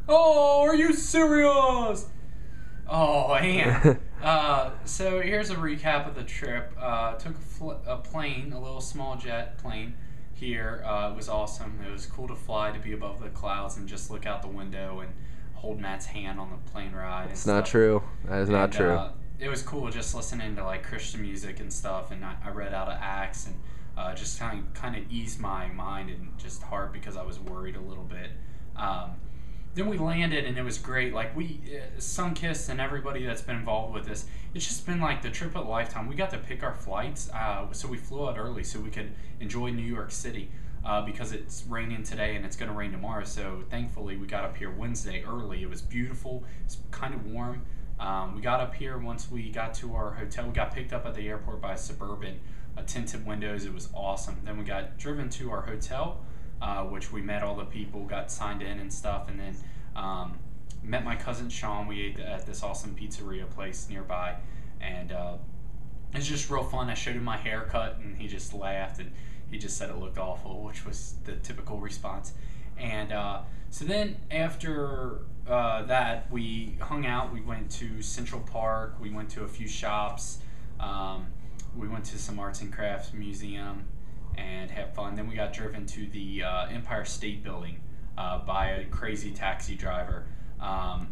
Oh, are you serious? Oh, man. So here's a recap of the trip. Took a plane, a little small jet plane here. It was awesome. It was cool to fly, to be above the clouds and just look out the window and hold Matt's hand on the plane ride. It's not true. That is not true. It was cool just listening to like Christian music and stuff, and I read out of Acts and just kind of eased my mind and just heart because I was worried a little bit. Then we landed and it was great. Like Sunkiss and everybody that's been involved with this, it's just been like the trip of a lifetime. We got to pick our flights, so we flew out early so we could enjoy New York City because it's raining today and it's going to rain tomorrow. So thankfully we got up here Wednesday early. It was beautiful. It's kind of warm. We got up here once we got to our hotel. We got picked up at the airport by a Suburban, tinted windows. It was awesome. Then we got driven to our hotel, which we met all the people, got signed in and stuff, and then met my cousin Sean. We ate at this awesome pizzeria place nearby, and it was just real fun. I showed him my haircut, and he just laughed, and he just said it looked awful, which was the typical response. And so then after that, we hung out. We went to Central Park. We went to a few shops. We went to some arts and crafts museum and had fun. Then we got driven to the Empire State Building by a crazy taxi driver.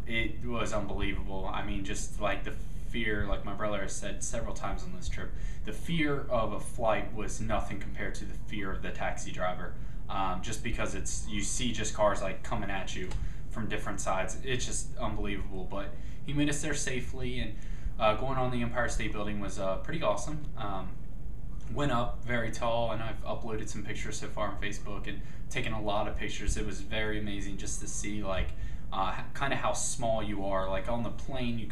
It was unbelievable. I mean, just like the fear, like my brother has said several times on this trip, the fear of a flight was nothing compared to the fear of the taxi driver. Just because you see just cars like coming at you from different sides. It's just unbelievable. But he made us there safely, and going on the Empire State Building was pretty awesome. Went up very tall, and I've uploaded some pictures so far on Facebook and taken a lot of pictures. It was very amazing just to see like kind of how small you are. Like on the plane,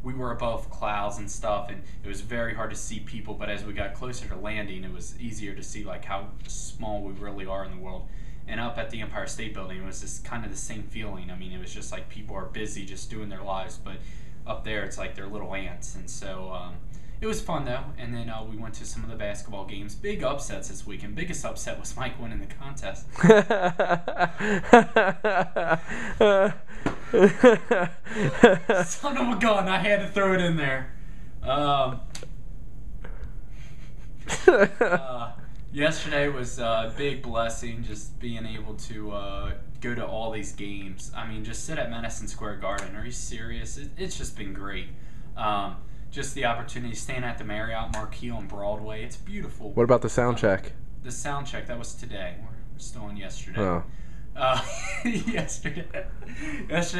we were above clouds and stuff, and it was very hard to see people, but as we got closer to landing, it was easier to see like how small we really are in the world. And up at the Empire State Building, it was just kind of the same feeling. I mean, it was just like people are busy just doing their lives, but up there it's like they're little ants. And so it was fun though. And then we went to some of the basketball games. Big upsets this weekend. Biggest upset was Mike winning the contest. Son of a gun, I had to throw it in there. Yesterday was a big blessing, just being able to go to all these games. I mean, just sit at Madison Square Garden. Are you serious? It's just been great. Just the opportunity, staying at the Marriott Marquis on Broadway. It's beautiful. What about the sound check? The sound check, that was today. We're still on yesterday. Oh. Yesterday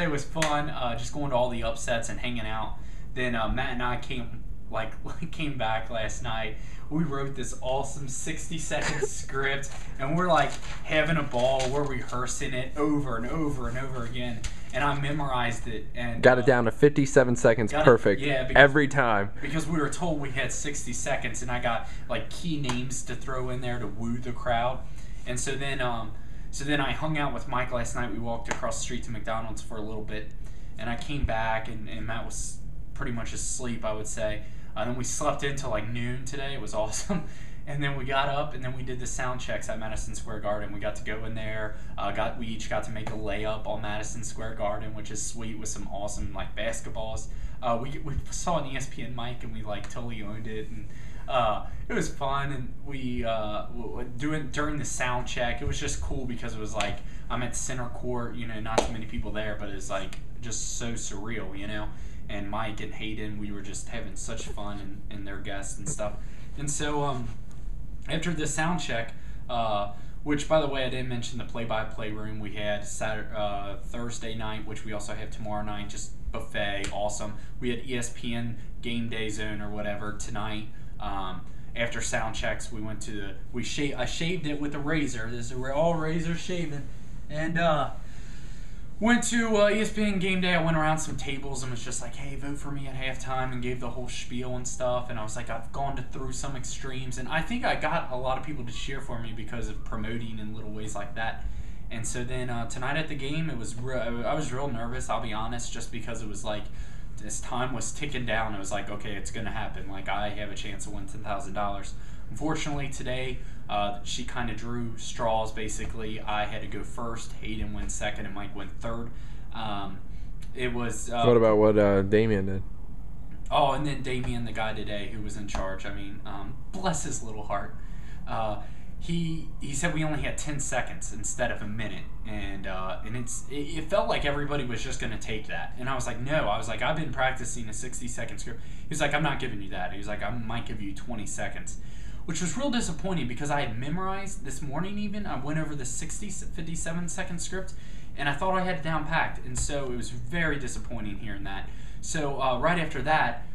was fun. Just going to all the upsets and hanging out. Then Matt and I came back last night. We wrote this awesome 60-second script, and we're like having a ball. We're rehearsing it over and over and over again, and I memorized it and got it down to 57 seconds, perfect. Every time. Because we were told we had 60 seconds, and I got like key names to throw in there to woo the crowd, and so then I hung out with Mike last night. We walked across the street to McDonald's for a little bit, and I came back, and Matt was pretty much asleep, I would say. And then we slept until like noon today. It was awesome. And then we got up, and then we did the sound checks at Madison Square Garden. We got to go in there. We each got to make a layup on Madison Square Garden, which is sweet, with some awesome like basketballs. We saw an ESPN mic, and we like totally owned it, and it was fun. And we during the sound check, it was just cool because it was like I'm at center court, not too many people there, but it's like just so surreal, And Mike and Hayden, we were just having such fun, and their guests and stuff. And so after the sound check, which by the way, I didn't mention the play-by-play room we had Thursday night, which we also have tomorrow night, just buffet, awesome. We had ESPN Game Day Zone or whatever tonight. After sound checks, we went to I shaved it with a razor. We're all razor shaving, and went to ESPN Game Day. I went around some tables and was just like, hey, vote for me at halftime, and gave the whole spiel and stuff. And I was like, I've gone through some extremes, and I think I got a lot of people to cheer for me because of promoting in little ways like that. And so then tonight at the game, I was real nervous, I'll be honest, just because it was like as time was ticking down, it was like, okay, it's going to happen. Like, I have a chance to win $10,000. Unfortunately, today, she kind of drew straws, basically. I had to go first, Hayden went second, and Mike went third. It was. What about what Damien did? Oh, and then Damien, the guy today who was in charge. I mean, bless his little heart. He said we only had 10 seconds instead of a minute, and it felt like everybody was just going to take that. And I was like, no. I was like, I've been practicing a 60-second script. He was like, I'm not giving you that. He was like, I might give you 20 seconds, which was real disappointing because I had memorized this morning even. I went over the 57-second script, and I thought I had it down packed, and so it was very disappointing hearing that. So right after that,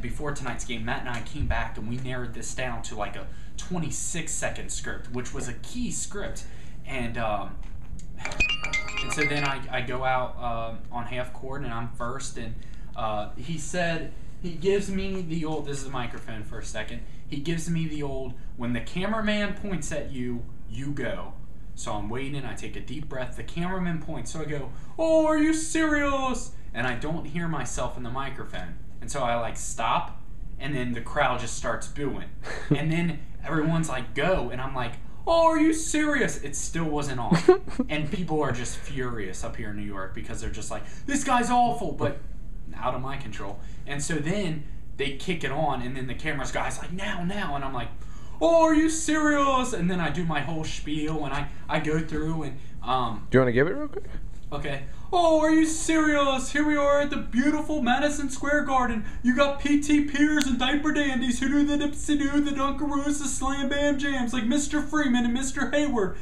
before tonight's game, Matt and I came back, and we narrowed this down to like a 26-second script, which was a key script, and so then I go out on half court, and I'm first, and he said, he gives me the old, this is the microphone for a second, he gives me the old, when the cameraman points at you, you go. So I'm waiting, I take a deep breath, the cameraman points, so I go, oh, are you serious? And I don't hear myself in the microphone. And so I like stop, and then the crowd just starts booing. And then everyone's like, go, and I'm like, oh, are you serious? It still wasn't on. And people are just furious up here in New York because they're just like, this guy's awful, but out of my control. And so then they kick it on, and then the camera's guy's like, now, and I'm like, oh, are you serious? And then I do my whole spiel, and I go through, and do you want to give it real quick? Okay. Oh, are you serious? Here we are at the beautiful Madison Square Garden. You got P.T. Pierce and Diaper Dandies who do the dipsy-doo, the Dunkaroos, the Slam Bam Jams, like Mr. Freeman and Mr. Hayward.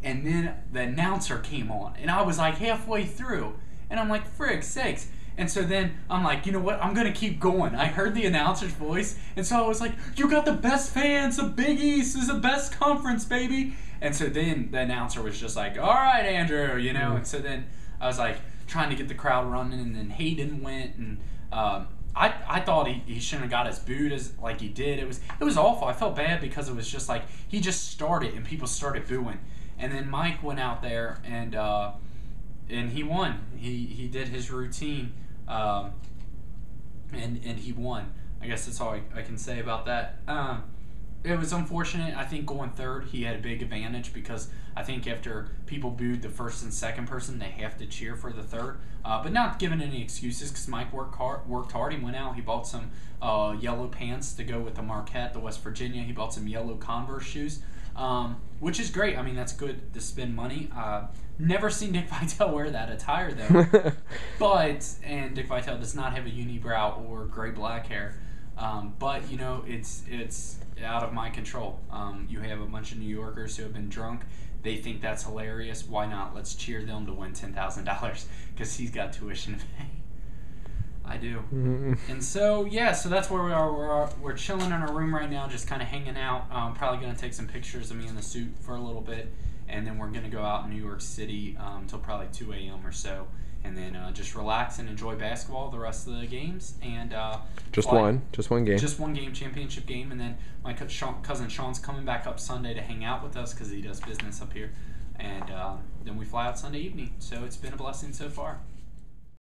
And then the announcer came on, and I was like halfway through, and I'm like, frig sakes. And so then I'm like, you know what? I'm going to keep going. I heard the announcer's voice, and so I was like, you got the best fans. The Big East is the best conference, baby. And so then the announcer was just like, all right, Andrew, you know. And so then I was like trying to get the crowd running, and then Hayden went, and I thought he shouldn't have got as booed as like he did. It was awful. I felt bad because it was just like he just started and people started booing, and then Mike went out there and he won. He did his routine, and he won. I guess that's all I can say about that. It was unfortunate. I think going third, he had a big advantage because I think after people booed the first and second person, they have to cheer for the third. But not giving any excuses because Mike worked hard. He went out. He bought some yellow pants to go with the Marquette, the West Virginia. He bought some yellow Converse shoes, which is great. I mean, that's good to spend money. Never seen Dick Vitale wear that attire, though. And Dick Vitale does not have a unibrow or gray-black hair. But, you know, it's out of my control. You have a bunch of New Yorkers who have been drunk. They think that's hilarious. Why not? Let's cheer them to win $10,000 because he's got tuition to pay. I do. Mm-hmm. And so, yeah, so that's where we are. We're chilling in our room right now, just kind of hanging out. Probably going to take some pictures of me in the suit for a little bit. And then we're going to go out in New York City until probably 2 a.m. or so. And then just relax and enjoy basketball the rest of the games. And just one game. Just one game, championship game. And then my cousin Sean's coming back up Sunday to hang out with us because he does business up here. And then we fly out Sunday evening. So it's been a blessing so far.